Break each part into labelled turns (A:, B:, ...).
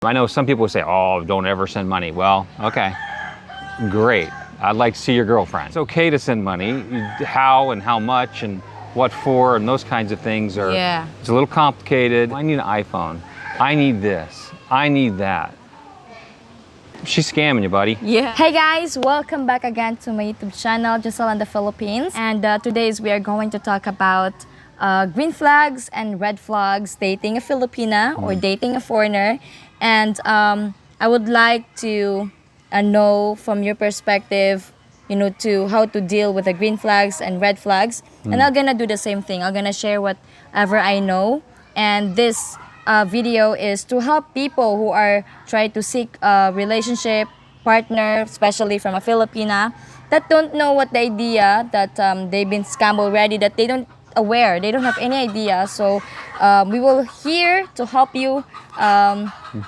A: I know some people say, oh, don't ever send money. Well, okay, great. I'd like to see your girlfriend. It's okay to send money. How and how much and what for and those kinds of things are, it's a little complicated. I need an iPhone. I need this. I need that. She's scamming you, buddy.
B: Yeah. Hey guys, welcome back again to my YouTube channel, Giselle in the Philippines. And today we are going to talk about green flags and red flags, dating a Filipina or dating a foreigner. And I would like to know from your perspective, to how to deal with the green flags and red flags. And I'm gonna do the same thing. I'm gonna share whatever I know. And this video is to help people who are trying to seek a relationship partner, especially from a Filipina, that don't know what the idea that they've been scammed already, that they don't have any idea. So we will here to help you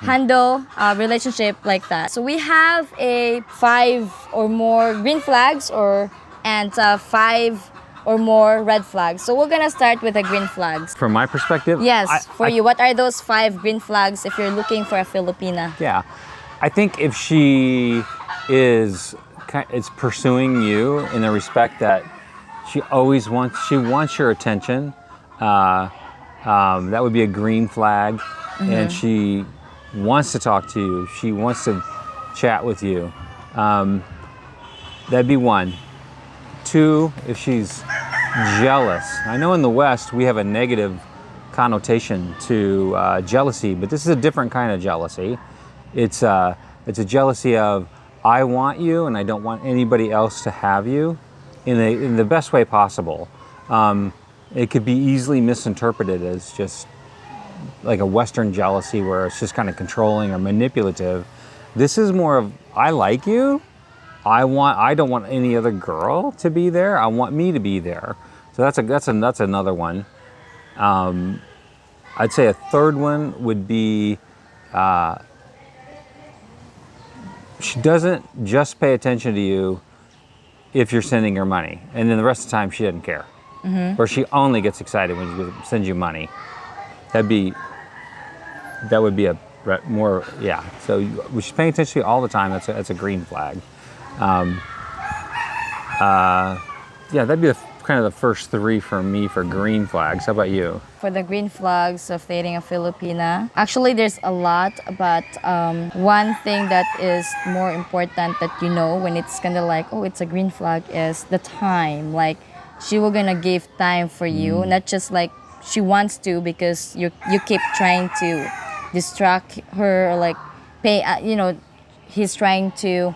B: handle a relationship like that. So we have 5 or more green flags and 5 or more red flags. So we're gonna start with the green flags.
A: From my perspective?
B: Yes, you. What are those 5 green flags if you're looking for a Filipina?
A: Yeah, I think if she is pursuing you in the respect that she wants your attention, that would be a green flag. And she wants to talk to you. She wants to chat with you. That'd be 1. 2, if she's jealous. I know in the West we have a negative connotation to jealousy, but this is a different kind of jealousy. It's a jealousy of I want you and I don't want anybody else to have you in the best way possible. It could be easily misinterpreted as just like a Western jealousy where it's just kind of controlling or manipulative. This is more of I like you. I don't want any other girl to be there. I want me to be there. So that's another one. I'd say a third one would be she doesn't just pay attention to you if you're sending her money, and then the rest of the time she doesn't care, or she only gets excited when she sends you money. That would be a more So she's paying attention to you all the time. That's a green flag. That'd be kind of the first 3 for me for green flags. How about you?
B: For the green flags of dating a Filipina, actually there's a lot, but one thing that is more important that when it's kind of like, oh, it's a green flag, is the time. Like, she will gonna give time for you, not just like she wants to because you keep trying to distract her, or like he's trying to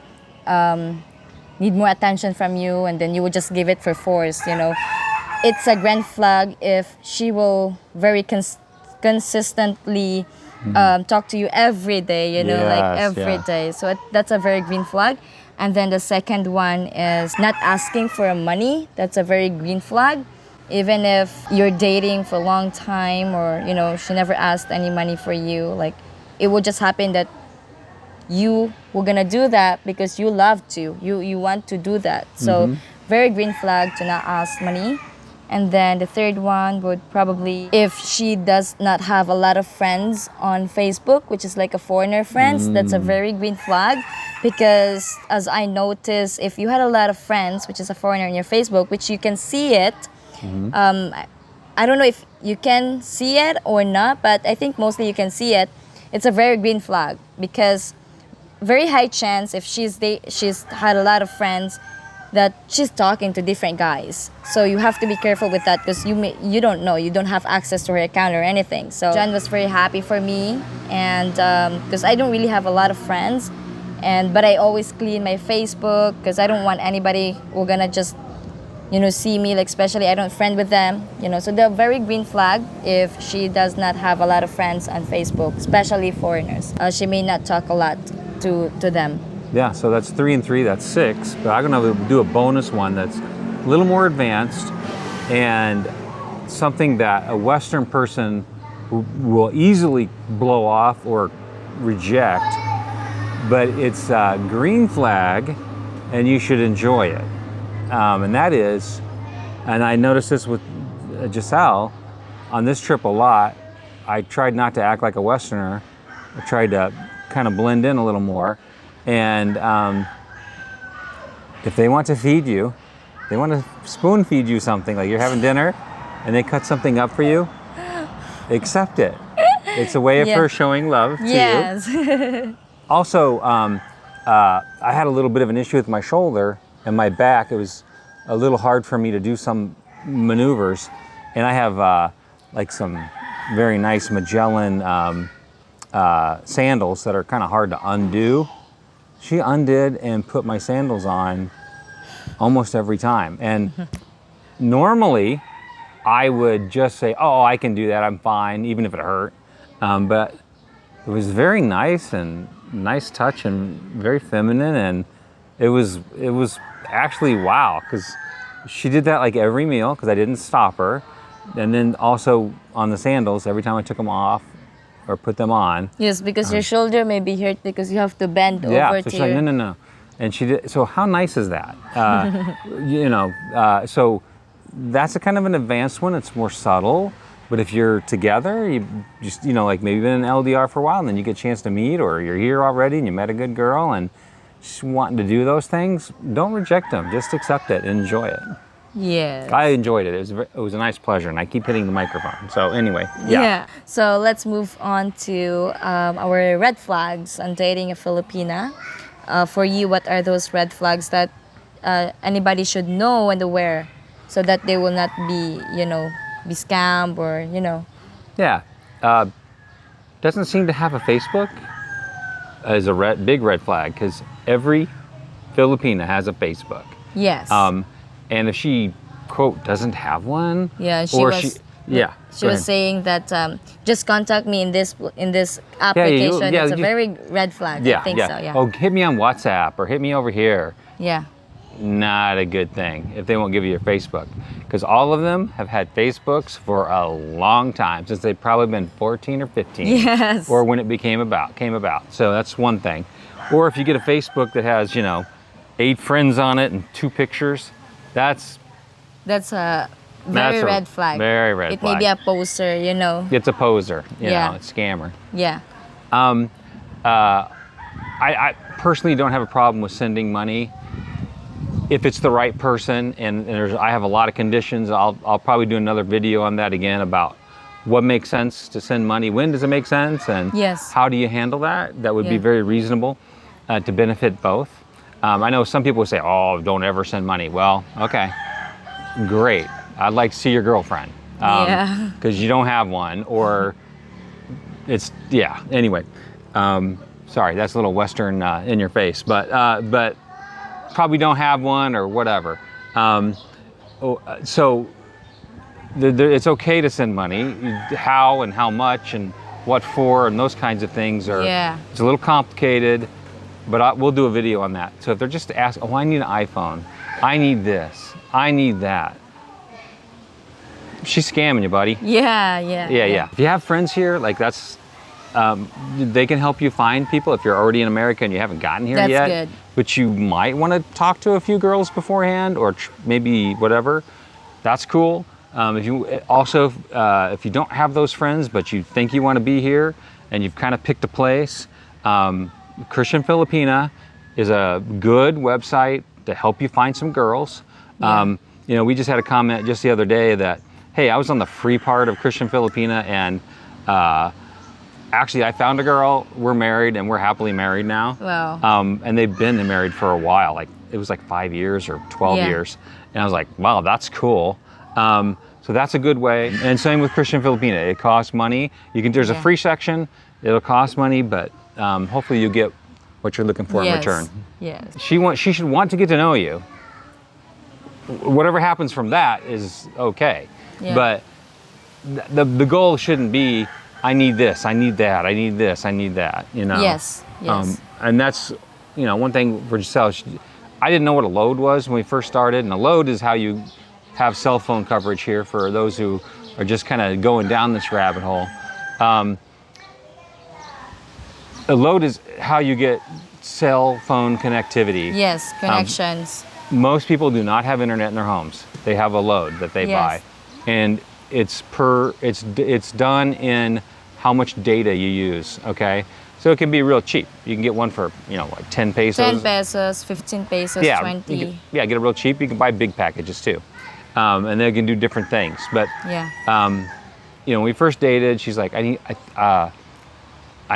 B: need more attention from you, and then you would just give it for force. It's a green flag if she will very consistently talk to you every day, every day. So that's a very green flag. And then the second one is not asking for money. That's a very green flag. Even if you're dating for a long time, or she never asked any money for you, like, it will just happen that you were gonna do that because you love to. You want to do that. So very green flag to not ask money. And then the third one would probably, if she does not have a lot of friends on Facebook, which is like a foreigner friends, that's a very green flag. Because as I noticed, if you had a lot of friends, which is a foreigner in your Facebook, which you can see it, I don't know if you can see it or not, but I think mostly you can see it. It's a very green flag, because very high chance if she's had a lot of friends that she's talking to different guys. So you have to be careful with that, because you don't know, you don't have access to her account or anything. So John was very happy for me, and because I don't really have a lot of friends, but I always clean my Facebook because I don't want anybody who gonna just see me, like, especially I don't friend with them, so they're very green flag if she does not have a lot of friends on Facebook, especially foreigners. She may not talk a lot to them.
A: Yeah, so that's 3 and 3, that's 6. But I'm gonna do a bonus one that's a little more advanced, and something that a Western person will easily blow off or reject, but it's a green flag, and you should enjoy it. And that is, and I noticed this with Giselle on this trip a lot, I tried not to act like a Westerner, I tried to kind of blend in a little more. And if they want to feed you, they want to spoon feed you something, like you're having dinner and they cut something up for you, accept it. It's a way of her showing love to you.
B: Yes.
A: Also, I had a little bit of an issue with my shoulder and my back. It was a little hard for me to do some maneuvers. And I have like some very nice Magellan sandals that are kind of hard to undo. She undid and put my sandals on almost every time. And normally I would just say, oh, I can do that, I'm fine, even if it hurt. But it was very nice and nice touch and very feminine. And it was actually wow, because she did that like every meal because I didn't stop her. And then also on the sandals, every time I took them off or put them on.
B: Yes, because your shoulder may be hurt because you have to bend over
A: So
B: to
A: she's like, no. And she did. So how nice is that? So that's a kind of an advanced one. It's more subtle. But if you're together, you just, like maybe been in LDR for a while and then you get a chance to meet, or you're here already and you met a good girl and she's wanting to do those things, don't reject them. Just accept it and enjoy it.
B: Yes.
A: I enjoyed it. It was a nice pleasure, and I keep hitting the microphone. So anyway,
B: Yeah. So let's move on to our red flags on dating a Filipina. For you, what are those red flags that anybody should know and aware so that they will not be, be scammed or,
A: Yeah. Doesn't seem to have a Facebook as a big red flag, because every Filipina has a Facebook.
B: Yes.
A: And if she, quote, doesn't have one,
B: yeah, she was saying that just contact me in this application. It's a very red flag. I think so. Yeah.
A: Oh, hit me on WhatsApp or hit me over here.
B: Yeah.
A: Not a good thing if they won't give you your Facebook, because all of them have had Facebooks for a long time, since they've probably been 14 or 15.
B: Yes.
A: Or when it came about. So that's one thing. Or if you get a Facebook that has 8 friends on it and 2 pictures. That's a very red flag.
B: Very red flag. It may be a poser,
A: It's a poser, it's a scammer.
B: Yeah.
A: I personally don't have a problem with sending money if it's the right person, and I have a lot of conditions. I'll probably do another video on that again about what makes sense to send money, when does it make sense, and how do you handle that? That would be very reasonable to benefit both. I know some people say, oh, don't ever send money. Well, okay, great. I'd like to see your girlfriend. Because you don't have one, or anyway. Sorry, that's a little Western in your face, but probably don't have one or whatever. So it's okay to send money. How and how much and what for and those kinds of things are, it's a little complicated. But we'll do a video on that. So if they're just asking, oh, I need an iPhone, I need this, I need that, she's scamming you, buddy.
B: Yeah.
A: If you have friends here, like that's, they can help you find people if you're already in America and you haven't gotten here yet.
B: That's good.
A: But you might want to talk to a few girls beforehand, or maybe whatever. That's cool. If you don't have those friends, but you think you want to be here and you've kind of picked a place, Christian Filipina is a good website to help you find some girls. We just had a comment just the other day that, hey, I was on the free part of Christian Filipina, and actually I found a girl, we're married, and we're happily married now.
B: Wow.
A: And they've been married for a while, like it was like 5 years or 12 years. And I was like, wow, that's cool. So that's a good way. And same with Christian Filipina, it costs money. There's a free section, it'll cost money, but hopefully you get what you're looking for in return.
B: Yes.
A: She should want to get to know you. Whatever happens from that is okay.
B: Yeah.
A: But the goal shouldn't be, I need this, I need that, I need this, I need that,
B: Yes.
A: And that's, one thing for Giselle, I didn't know what a load was when we first started, and a load is how you have cell phone coverage here for those who are just kind of going down this rabbit hole. A load is how you get cell phone connectivity.
B: Yes, connections.
A: Most people do not have internet in their homes. They have a load that they buy, and it's done in how much data you use, okay? So it can be real cheap. You can get one for, like 10 pesos.
B: 10 pesos, 15 pesos,
A: Yeah,
B: 20.
A: get it real cheap. You can buy big packages too. And they can do different things. But,
B: Yeah.
A: when we first dated, she's like, I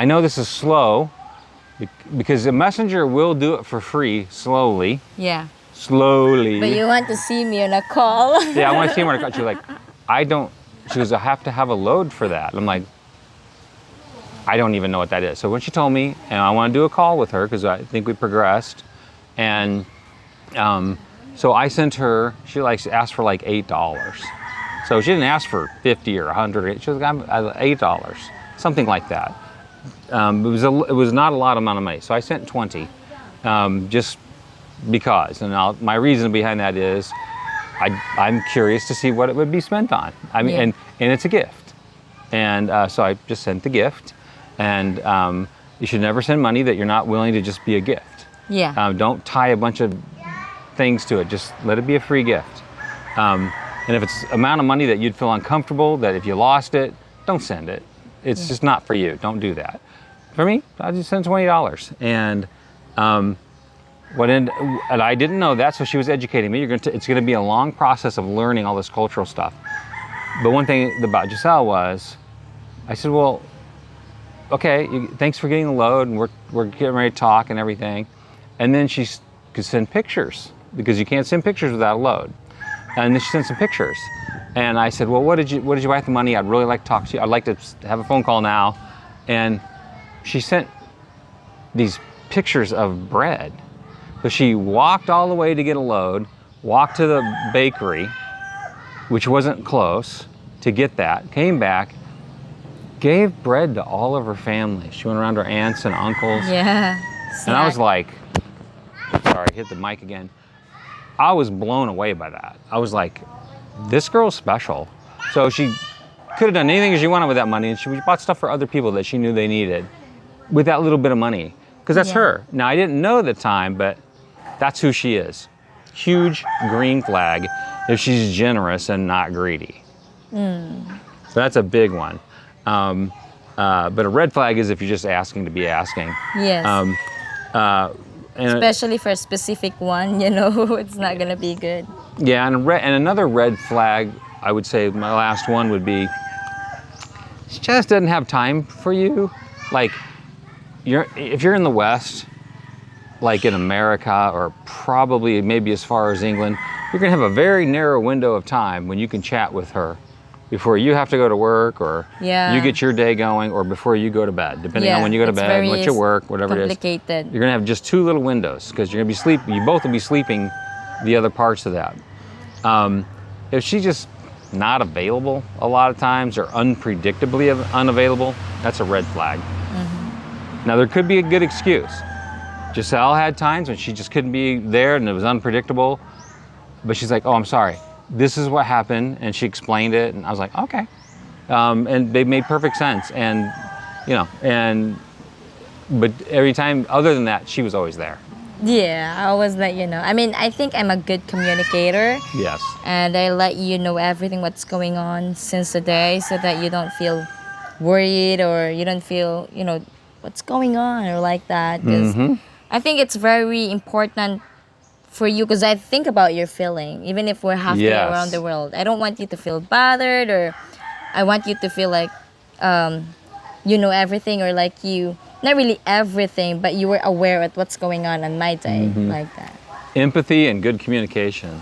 A: know this is slow because a messenger will do it for free slowly.
B: Yeah.
A: Slowly.
B: But you want to see me on a call.
A: Yeah, I want to see her on a call. She's like, she goes, I have to have a load for that. And I'm like, I don't even know what that is. So when she told me, and I want to do a call with her because I think we progressed, and so I sent her. She asked for like $8. So she didn't ask for 50 or 100. She was like, $8, something like that. It was not a lot amount of money. So I sent 20, just because. And my reason behind that is, I'm curious to see what it would be spent on. I mean,
B: Yeah.
A: and it's a gift, and so I just sent the gift. And you should never send money that you're not willing to just be a gift.
B: Yeah.
A: Don't tie a bunch of things to it. Just let it be a free gift. And if it's amount of money that you'd feel uncomfortable, that if you lost it, don't send it. It's just not for you. Don't do that. For me, I just sent $20. And and I didn't know that, so she was educating me. It's going to be a long process of learning all this cultural stuff. But one thing about Giselle was, I said, well, okay, thanks for getting the load, and we're getting ready to talk and everything. And then she could send pictures, because you can't send pictures without a load. And then she sent some pictures. And I said, well, what did you buy with the money? I'd really like to talk to you. I'd like to have a phone call now. And she sent these pictures of bread. So she walked all the way to get a load, walked to the bakery, which wasn't close, to get that, came back, gave bread to all of her family. She went around to her aunts and uncles.
B: Yeah.
A: And I was like, sorry, hit the mic again. I was blown away by that. I was like, this girl's special. So she could have done anything she wanted with that money, and she bought stuff for other people that she knew they needed with that little bit of money, because that's her. Now, I didn't know at the time, but that's who she is. Huge green flag if she's generous and not greedy. So that's a big one. But a red flag is if you're just asking to be asking.
B: Yes.
A: And
B: Especially for a specific one, it's not gonna be good.
A: yeah, and another red flag, I would say my last one would be, she just doesn't have time for you. Like, if you're in the West, like in America, or probably maybe as far as England, you're gonna have a very narrow window of time when you can chat with her before you have to go to work, or you get your day going, or before you go to bed, depending on when you go to bed, what you work, whatever it is.
B: Complicated.
A: You're gonna have just two little windows, because you're gonna be sleeping. You both will be sleeping the other parts of that. If she's just not available a lot of times, or unpredictably unavailable, that's a red flag. Now, there could be a good excuse. Giselle had times when she just couldn't be there and it was unpredictable, but she's like, oh, I'm sorry, this is what happened, and she explained it, and I was like, okay. And they made perfect sense, and but every time other than that, she was always there.
B: Yeah, I always let you know. I mean, I think I'm a good communicator.
A: Yes.
B: And I let you know everything what's going on since the day, so that you don't feel worried, or you don't feel, what's going on, or like that. 'Cause I think it's very important for you, because I think about your feeling, even if we're halfway around the world. I don't want you to feel bothered, or I want you to feel like you know everything, or like you, not really everything, but you were aware of what's going on my day, like that.
A: Empathy and good communication.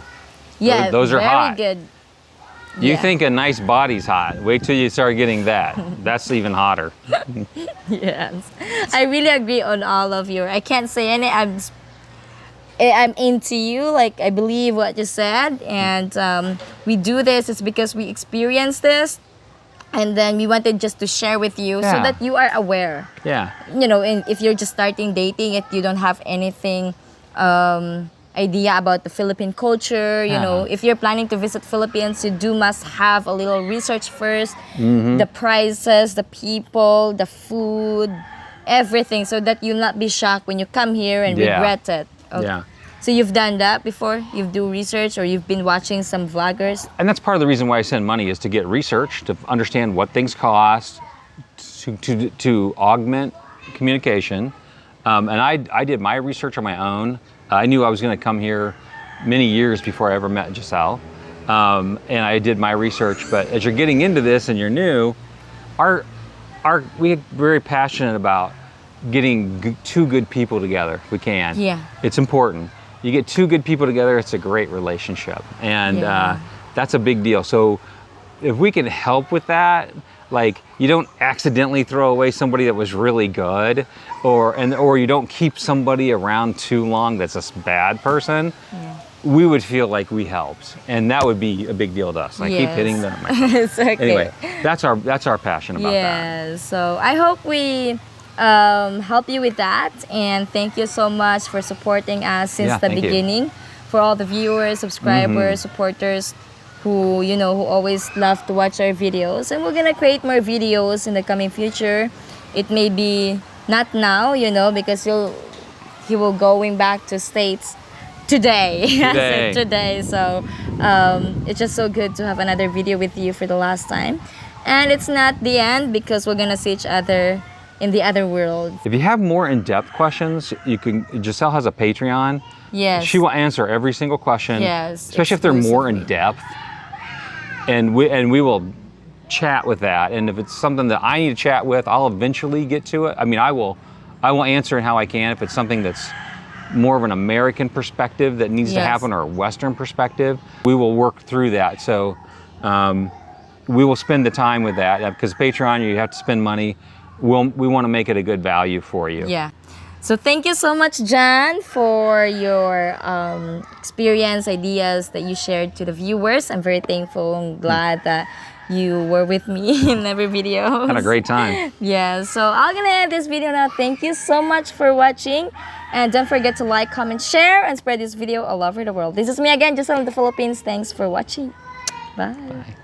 B: Yeah,
A: those are
B: very
A: hot.
B: good.
A: You think a nice body's hot. Wait till you start getting that. That's even hotter.
B: Yes, I really agree on all of you. I can't say any. I'm into you. Like, I believe what you said, and we do this. It's because we experienced this, and then we wanted just to share with you, so that you are aware.
A: Yeah.
B: And if you're just starting dating, if you don't have anything idea about the Philippine culture, if you're planning to visit Philippines, you must have a little research first, the prices, the people, the food, everything, so that you'll not be shocked when you come here and regret it. Okay.
A: Yeah.
B: So you've done that before? You've do research, or you've been watching some vloggers?
A: And that's part of the reason why I send money, is to get research, to understand what things cost, to augment communication. And I did my research on my own. I knew I was going to come here many years before I ever met Giselle. And I did my research, but as you're getting into this and you're new, we're very passionate about getting two good people together if we can.
B: Yeah.
A: It's important. You get two good people together, it's a great relationship. And that's a big deal. So if we can help with that, like you don't accidentally throw away somebody that was really good, or you don't keep somebody around too long that's a bad person, we would feel like we helped, and that would be a big deal to us. And I keep hitting the microphone.
B: It's okay.
A: Anyway, that's our passion about that.
B: Yeah, so I hope we help you with that, and thank you so much for supporting us since the beginning. For all the viewers, subscribers, supporters who who always love to watch our videos, and we're gonna create more videos in the coming future. It may be not now, because he will going back to States today. Today. So it's just so good to have another video with you for the last time, and it's not the end because we're gonna see each other in the other world.
A: If you have more in-depth questions, Giselle has a Patreon.
B: Yes.
A: She will answer every single question.
B: Yes.
A: Especially if they're more in depth. And we will chat with that. And if it's something that I need to chat with, I'll eventually get to it. I mean, I will answer it how I can. If it's something that's more of an American perspective that needs to happen, or a Western perspective, we will work through that. So we will spend the time with that, because Patreon, you have to spend money. We want to make it a good value for you.
B: Yeah. So thank you so much, John, for your experience, ideas that you shared to the viewers. I'm very thankful and glad that you were with me in every video.
A: Had a great time.
B: Yeah, so I'm gonna end this video now. Thank you so much for watching. And don't forget to like, comment, share, and spread this video all over the world. This is me again, Giselle in the Philippines. Thanks for watching. Bye.